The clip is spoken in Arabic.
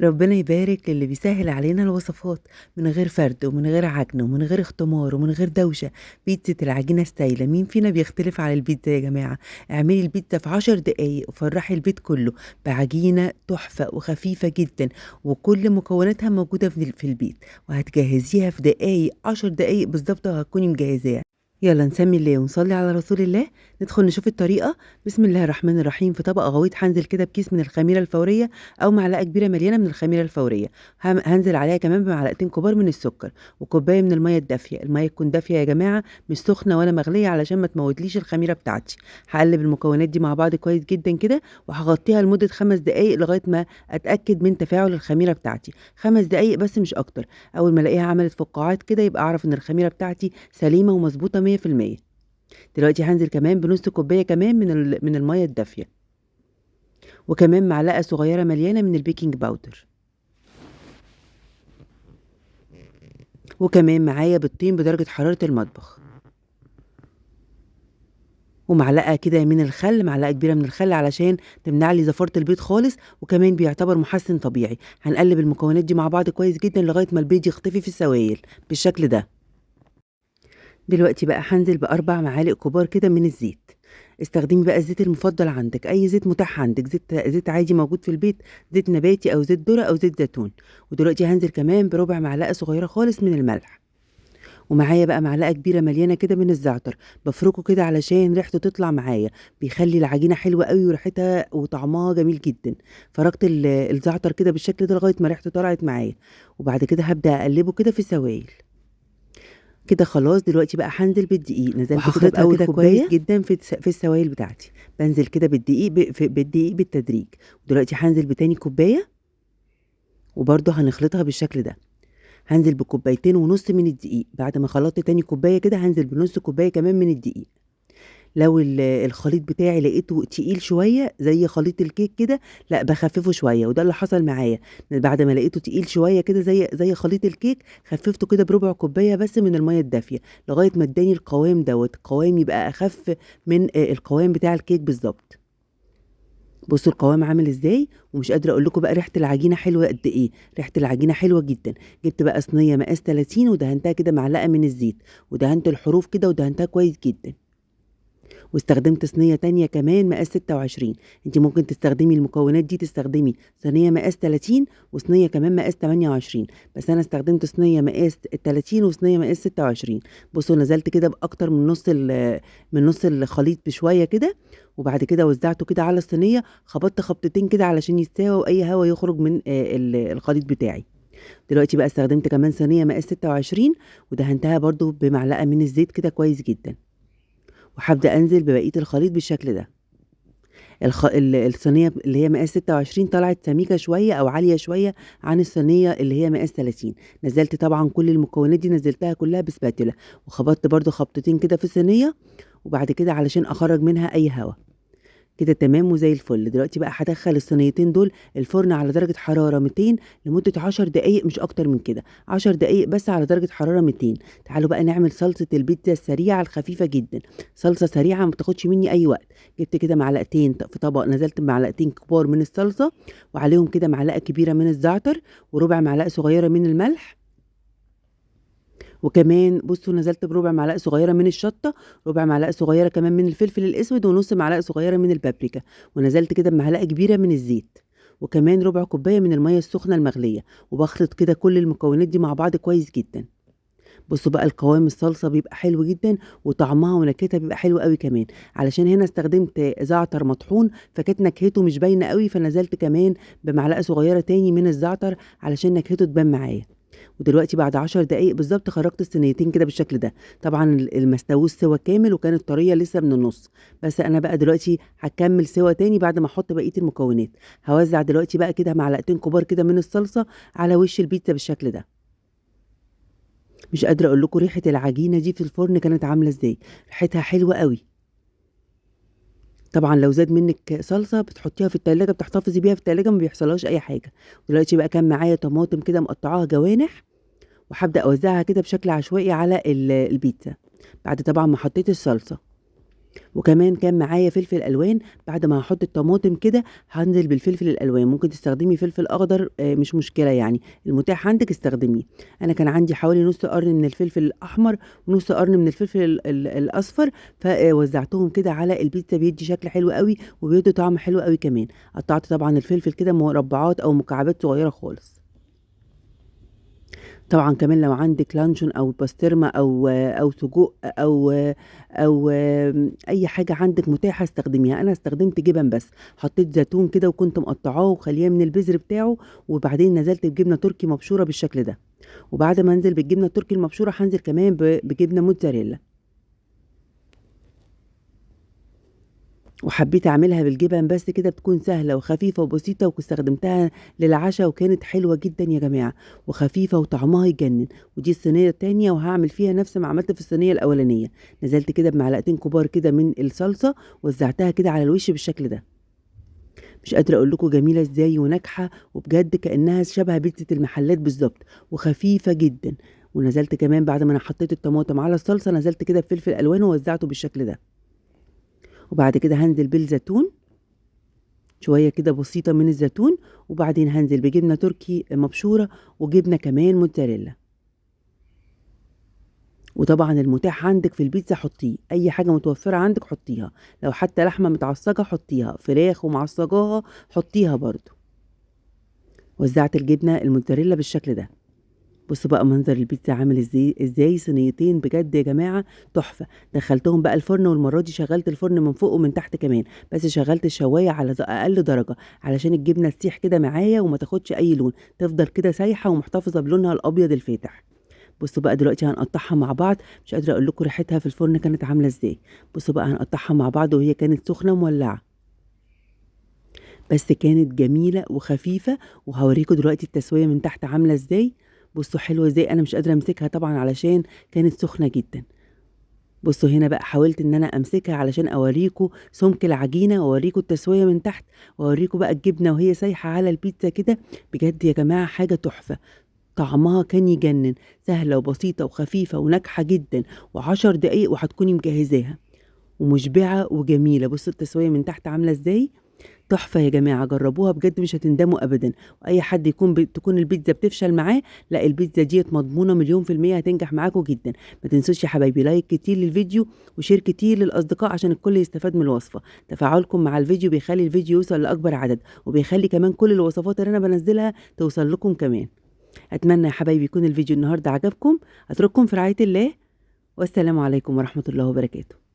ربنا يبارك للي بيسهل علينا الوصفات من غير فرد ومن غير عجن ومن غير اختمار ومن غير دوشة. بيتزا العجينة ستايلة، مين فينا بيختلف على البيتزا يا جماعة؟ اعملي البيتزا في 10 دقايق وفرحي البيت كله بعجينة تحفة وخفيفة جدا، وكل مكوناتها موجودة في البيت، وهتجهزيها في دقايق، 10 دقايق بالظبط وهتكوني مجهزاها. يلا نسمي الله ونصلي على رسول الله. ندخل نشوف الطريقة. بسم الله الرحمن الرحيم. في طبق غويط هنزل كده بكيس من الخميرة الفورية أو معلقة كبيرة مليانة من الخميرة الفورية. هنزل عليها كمان بمعلقتين كبار من السكر وكوباية من المية الدافية. المية تكون دافية يا جماعة، مش سخنة ولا مغلية علشان ما تموتليش الخميرة بتاعتي. هقلب المكونات دي مع بعض كويس جدا كده، وهغطيها لمدة 5 دقايق لغاية ما أتأكد من تفاعل الخميرة بتاعتي. 5 دقايق بس مش أكتر. أول ما ألاقيها عملت فقاعات كده يبقى أعرف إن الخميرة بتاعتي سليمة ومظبوطة 100%. دلوقتي هانزل كمان بنص كوباية كمان من المَيّة الدافية، وكمان معلقة صغيرة مليانة من البيكنج باودر، وكمان معايا بيضتين بدرجة حرارة المطبخ، ومعلقة كده من الخل، معلقة كبيرة من الخل علشان تمنع لي زفارة البيض خالص، وكمان بيعتبر محسن طبيعي. هنقلب المكونات دي مع بعض كويس جدًا لغاية ما البيض يختفي في السوائل بالشكل ده. دلوقتي بقى هانزل ب4 معالق كبار كده من الزيت. استخدمي بقى الزيت المفضل عندك، أي زيت متاح عندك، زيت عادي موجود في البيت، زيت نباتي أو زيت ذرة أو زيت زيتون. ودلوقتي هانزل كمان بربع معلقة صغيرة خالص من الملح، ومعايا بقى معلقة كبيرة مليانة كده من الزعتر. بافركه كده علشان ريحته تطلع معايا، بيخلي العجينة حلوة أوي وريحتها وطعمها جميل جدًا. فركت الزعتر كده بالشكل ده لغاية ما ريحته طلعت معايا، وبعد كده هابدأ أقلبه كده في السوايل. كده خلاص. دلوقتي بقى هانزل بالدقيق، نزلت كده وهخلطها بأول كده كوباية كويس. جدًا في السوايل بتاعتي. بانزل كده بالدقيق بالتدريج. ودلوقتي هانزل بتاني كوباية، وبرضه هنخلطها بالشكل ده. هانزل بكوبايتين ونص من الدقيق. بعد ما خلطت تاني كوباية كده هانزل بنص كوباية كمان من الدقيق. لو الخليط بتاعي لقيته تقيل شوية زي خليط الكيك كده، لأ باخففه شوية، وده اللي حصل معايا. بعد ما لقيته تقيل شوية كده زي خليط الكيك، خففته كده بربع كوباية بس من المَيّة الدافية، لغاية ما اداني القوام دوّة، القوام يبقى أخف من القوام بتاع الكيك بالضبط. بُصّوا القوام عامل إزاي، ومش قادرة أقول لكم بقى ريحة العجينة حلوة قد إيه. ريحة العجينة حلوة جدًا. جبت بقى صينية مقاس 30 ودهنتها كده معلقة من الزيت، ودهنت الحروف كده ودهنتها كويس جدًا. واستخدمت صينية تانية كمان مقاس 26. انت ممكن تستخدمي المكونات دي، تستخدمي صينية مقاس 30 وصينية كمان مقاس 28، بس انا استخدمت صينية مقاس 30 وصينية مقاس 26. بصوا نزلت كده باكتر من نص الخليط بشوية كده، وبعد كده وزعته كده على الصينية، خبطت خبطتين كده علشان يستوى واي هوا يخرج من الخليط بتاعي. دلوقتي بقى استخدمت كمان صينية مقاس 26 ودهنتها برضو بمعلقة من الزيت كده كويس جدا، وهابدأ أنزل ببقية الخليط بالشكل ده. الصينية اللي هي مقاس 26 طلعت سميكة شوية أو عالية شوية عن الصينية اللي هي مقاس 30. نزّلت طبعًا كل المكونات دي نزّلتها كلها بspatula، وخبطت برضه خبطتين كده في الصينية، وبعد كده علشان أخرّج منها أي هوا. كده تمام وزي الفل. دلوقتي بقى هادخّل الصينيتين دول الفرن على درجة حرارة 200 لمدة 10 دقايق، مش أكتر من كده، 10 دقايق بس على درجة حرارة 200. تعالوا بقى نعمل صلصة البيتزا السريعة الخفيفة جدًا، صلصة سريعة ما بتاخدش مني أي وقت. جبت كده معلقتين في طبق، نزلت بمعلقتين كبار من الصلصة، وعليهم كده معلقة كبيرة من الزعتر، وربع معلقة صغيرة من الملح، وكمان بُصّوا نزلت بربع معلقة صغيرة من الشطة، ربع معلقة صغيرة كمان من الفلفل الأسود، ونُص معلقة صغيرة من البابريكا، ونزلت كده بمعلقة كبيرة من الزيت، وكمان ربع كوباية من المَيّة السخنة المغلية، وباخلط كده كل المكونات دي مع بعض كويس جدًا. بُصّوا بقى القوام الصلصة بيبقى حلو جدًا، وطعمها ونكهتها بيبقى حلو أوي كمان، علشان هنا استخدمت زعتر مطحون فكانت نكهته مش باينة أوي، فنزلت كمان بمعلقة صغيرة تاني من الزعتر علشان نكهته تبان معايا. ودلوقتي بعد 10 دقايق بالضبط خرّجت الصينيتين كده بالشكل ده. طبعًا ما استووش سِوَى كامل وكانت طرية لسه من النُص، بس أنا بقى دلوقتي هاكمّل سِوَى تاني بعد ما أحُط بقية المكونات. هاوزّع دلوقتي بقى كده معلقتين كبار كده من الصلصة على وِش البيتزا بالشكل ده. مش قادرة أقول لكم ريحة العجينة دي في الفرن كانت عاملة إزاي، ريحتها حلوة أوي. طبعًا لو زاد منِّك صلصة بتحطيها في التلاجة، بتحتفظي بيها في التلاجة ما بيحصلهاش أي حاجة. ودلوقتي بقى كان معايا طماطم كده مقطّعاها جوانح، وهابدأ أوزّعها كده بشكل عشوائي على البيتزا، بعد طبعًا ما حطيت الصلصة. وكمان كان معايا فلفل الوان، بعد ما هحط الطماطم كده هنزل بالفلفل الالوان. ممكن تستخدمي فلفل اخضر مش مشكله يعني، المتاح عندك استخدميه. انا كان عندي حوالي نص قرن من الفلفل الاحمر ونص قرن من الفلفل الاصفر، فوزعتهم كده على البيتزا، بيدي شكل حلو قوي وبيدي طعم حلو قوي كمان. قطعت طبعا الفلفل كده مربعات او مكعبات صغيره خالص. طبعًا كمان لو عندِك لانشون أو بسطرمة أو سجق أو أي حاجة عندِك متاحة استخدميها. أنا استخدمت جبن بس، حطيت زيتون كده وكنت مقطعاه وخالياه من البذر بتاعه، وبعدين نزلت بجبنة تركي مبشورة بالشكل ده. وبعد ما انزل بالجبنة التركي المبشورة هانزل كمان بجبنة موتزاريلا. وحبيت اعملها بالجبن بس كده، بتكون سهلة وخفيفة وبسيطة، واستخدمتها للعشاء وكانت حلوة جدا يا جماعة، وخفيفة وطعمها يجنن. ودي الصينية التانية وهعمل فيها نفس ما عملت في الصينية الأولانية. نزلت كده بمعلقتين كبار كده من الصلصة، وزعتها كده على الوش بالشكل ده. مش قادرة اقول لكم جميلة ازاي وناجحة، وبجد كأنها شبه بيتزا المحلات بالظبط، وخفيفة جدا. ونزلت كمان بعد ما انا حطيت الطماطم على الصلصة، نزلت كده بفلفل الوان ووزعته بالشكل ده. وبعد كده هنزل بالزيتون، شوية كده بسيطة من الزيتون. وبعدين هنزل بجبنة تركي مبشورة وجبنة كمان موتزاريلا. وطبعا المتاح عندك في البيتزا حطيه، اي حاجة متوفرة عندك حطيها. لو حتى لحمة متعصجة حطيها، فراخ ومعصجاها حطيها برضو. وزعت الجبنة الموتزاريلا بالشكل ده. بصوا بقى منظر البيتزا عامل ازاي صينيتين بجد يا جماعه تحفه. دخلتهم بقى الفرن، والمره دي شغلت الفرن من فوق ومن تحت كمان، بس شغلت الشوايه على اقل درجه علشان الجبنه تسيح كده معايا وما تاخدش اي لون، تفضل كده سايحه ومحتفظه بلونها الابيض الفاتح. بصوا بقى دلوقتي هنقطعها مع بعض. مش قادره اقول لكم ريحتها في الفرن كانت عامله ازاي. بصوا بقى هنقطعها مع بعض وهي كانت سخنه مولعه، بس كانت جميلة وخفيفة. وهوريكم دلوقتي التسوية من تحت عاملة ازاي. بصوا حلوة ازاي، انا مش قادرة امسكها طبعا علشان كانت سخنة جدا. بصوا هنا بقى حاولت ان انا امسكها علشان اوريكم سمك العجينة، واوريكم التسوية من تحت، واوريكم بقى الجبنة وهي سايحة على البيتزا كده. بجد يا جماعة حاجة تحفة، طعمها كان يجنن، سهلة وبسيطة وخفيفة وناجحة جدا. و10 دقايق وهتكوني مجهزاها، ومشبعة وجميلة. بصوا التسوية من تحت عاملة ازاي، تحفة يا جماعة، جربوها بجد مش هتندموا أبدا. وأي حد تكون البيتزا بتفشل معاه، لا البيتزا ديت مضمونة مليون في المية هتنجح معاكم جدا. ما تنسوش يا حبايبي لايك كتير للفيديو، وشير كتير للأصدقاء عشان الكل يستفاد من الوصفة. تفاعلكم مع الفيديو بيخلي الفيديو يوصل لأكبر عدد، وبيخلي كمان كل الوصفات اللي أنا بنزلها توصل لكم كمان. أتمنى يا حبايبي يكون الفيديو النهاردة عجبكم. أترككم في رعاية الله، والسلام عليكم ورحمة الله وبركاته.